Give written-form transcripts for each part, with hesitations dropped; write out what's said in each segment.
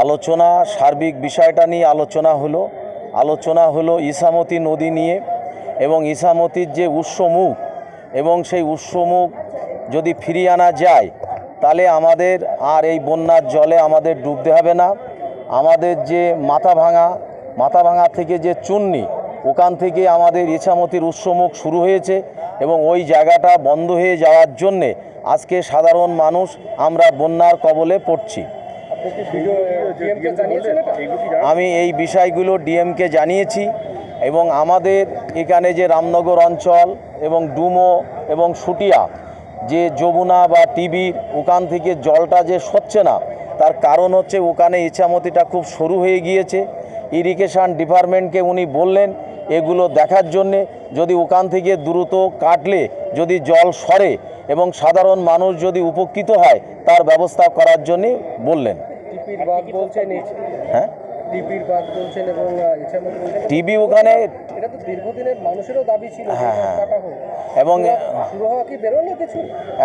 আলোচনা সার্বিক বিষয়টা নিয়ে আলোচনা হলো ইছামতি নদী নিয়ে এবং ইছামতির যে উৎসমুখ এবং সেই উৎসমুখ যদি ফিরিয়ে আনা যায় তাহলে আমাদের আর এই বন্যার জলে আমাদের ডুবতে হবে না। আমাদের যে মাথা ভাঙা থেকে যে চুন্নি ওখান থেকে আমাদের ইছামতির উৎসমুখ শুরু হয়েছে এবং ওই জায়গাটা বন্ধ হয়ে যাওয়ার জন্যে আজকে সাধারণ মানুষ আমরা বন্যার কবলে পড়ছি। আমি এই বিষয়গুলো ডিএমকে জানিয়েছি এবং আমাদের এখানে যে রামনগর অঞ্চল এবং ডুমো এবং সুটিয়া যে যমুনা বা টিবির ওখান থেকে জলটা যে সরছে না তার কারণ হচ্ছে ওখানে ইছামতিটা খুব সরু হয়ে গিয়েছে। ইরিগেশন ডিপার্টমেন্টকে উনি বললেন এগুলো দেখার জন্যে, যদি ওখান থেকে দ্রুত কাটলে যদি জল সরে এবং সাধারণ মানুষ যদি উপকৃত হয় তার ব্যবস্থা করার জন্যে বললেন। হ্যাঁ, টিবি ওখানে এবং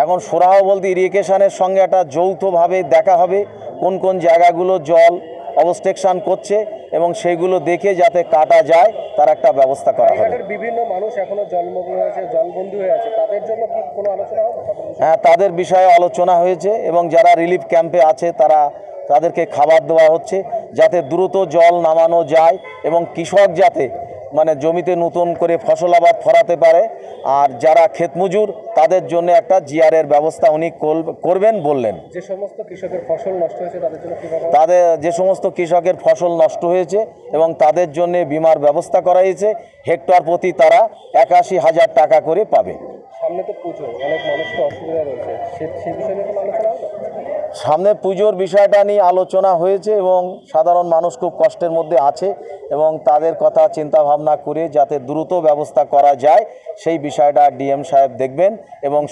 এখন সুরাহ বলতে ইরিগেশনের সঙ্গে একটা যৌথভাবে দেখা হবে কোন কোন জায়গাগুলো জল অবস্ট্রাকশন করছে এবং সেইগুলো দেখে যাতে কাটা যায় তার একটা ব্যবস্থা করা হবে। বিভিন্ন মানুষ এখনো জলমগ্ন হয়েছে, জলবন্দী হয়ে আছে, তাদের জন্য কি কোনো আলোচনা হবে? হ্যাঁ, তাদের বিষয়ে আলোচনা হয়েছে এবং যারা রিলিফ ক্যাম্পে আছে তাদেরকে খাবার দেওয়া হচ্ছে যাতে দ্রুত জল নামানো যায় এবং কৃষক যাতে জমিতে নতুন করে ফসল আবাদ ফলাতে পারে। আর যারা ক্ষেতমজুর তাদের জন্য একটা জিআরের ব্যবস্থা উনি করবেন বললেন। যে সমস্ত কৃষকের ফসল নষ্ট হয়েছে যে সমস্ত কৃষকের ফসল নষ্ট হয়েছে এবং তাদের জন্য বিমার ব্যবস্থা করা হয়েছে। হেক্টর প্রতি তারা ৮১,০০০ টাকা করে পাবে। সামনে তো পুজো, অনেক মানুষের অসুবিধা রয়েছে, সেই বিষয়ে কোনো আলোচনা হবে? সামনে পুজোর বিষয়টা নিয়ে আলোচনা হয়েছে এবং সাধারণ মানুষ খুব কষ্টের মধ্যে আছে এবং তাদের কথা চিন্তা ভাবনা করে যাতে দ্রুত ব্যবস্থা করা যায় সেই বিষয়টা ডিএম সাহেব দেখবেন। এবং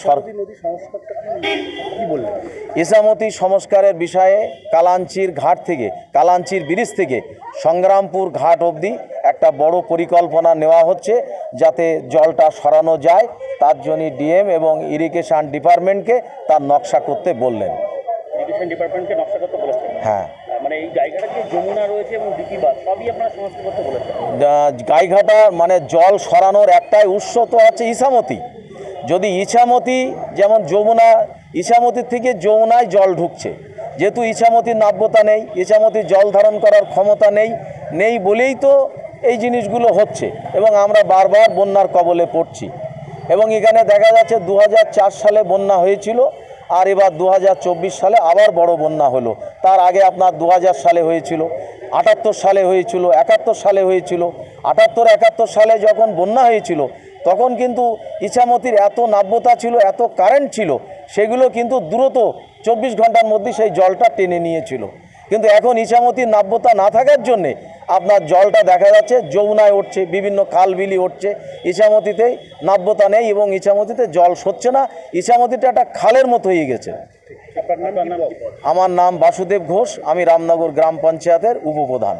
ইছামতি সংস্কারের বিষয়ে কালাঞ্চির ব্রিজ থেকে সংগ্রামপুর ঘাট অবধি একটা বড় পরিকল্পনা নেওয়া হচ্ছে যাতে জলটা সরানো যায়। তার জন্য ডিএম এবং ইরিগেশন ডিপার্টমেন্টকে তার নকশা করতে বললেন। হ্যাঁ, গাইঘাটা জল সরানোর একটাই উৎস তো হচ্ছে ইছামতি। যদি ইছামতি যেমন ইছামতির থেকে যমুনায় জল ঢুকছে, যেহেতু ইছামতির নাব্যতা নেই, ইছামতির জল ধারণ করার ক্ষমতা নেই বলেই তো এই জিনিসগুলো হচ্ছে এবং আমরা বারবার বন্যার কবলে পড়ছি। এবং এখানে দেখা যাচ্ছে 2004 সালে বন্যা হয়েছিল আর এবার 2024 সালে আবার বড় বন্যা হলো। তার আগে আপনার 2000 সালে হয়েছিল, 78 সালে হয়েছিল, 71 সালে হয়েছিল। 78-71 সালে যখন বন্যা হয়েছিল তখন কিন্তু ইছামতির এত নাব্যতা ছিল, এত কারেন্ট ছিল, সেগুলো কিন্তু দ্রুত 24 ঘন্টার মধ্যে সেই জলটা টেনে নিয়েছিল। কিন্তু এখন ইছামতির নাব্যতা না থাকার জন্যে আপনার জলটা দেখা যাচ্ছে যমুনায় উঠছে, বিভিন্ন খালবিলি উঠছে, ইছামতিতেই নাব্যতা নেই এবং ইছামতিতে জল সরছে না। ইছামতিটা একটা খালের মতো হয়ে গেছে। আমার নাম বাসুদেব ঘোষ, আমি রামনগর গ্রাম পঞ্চায়েতের উপপ্রধান।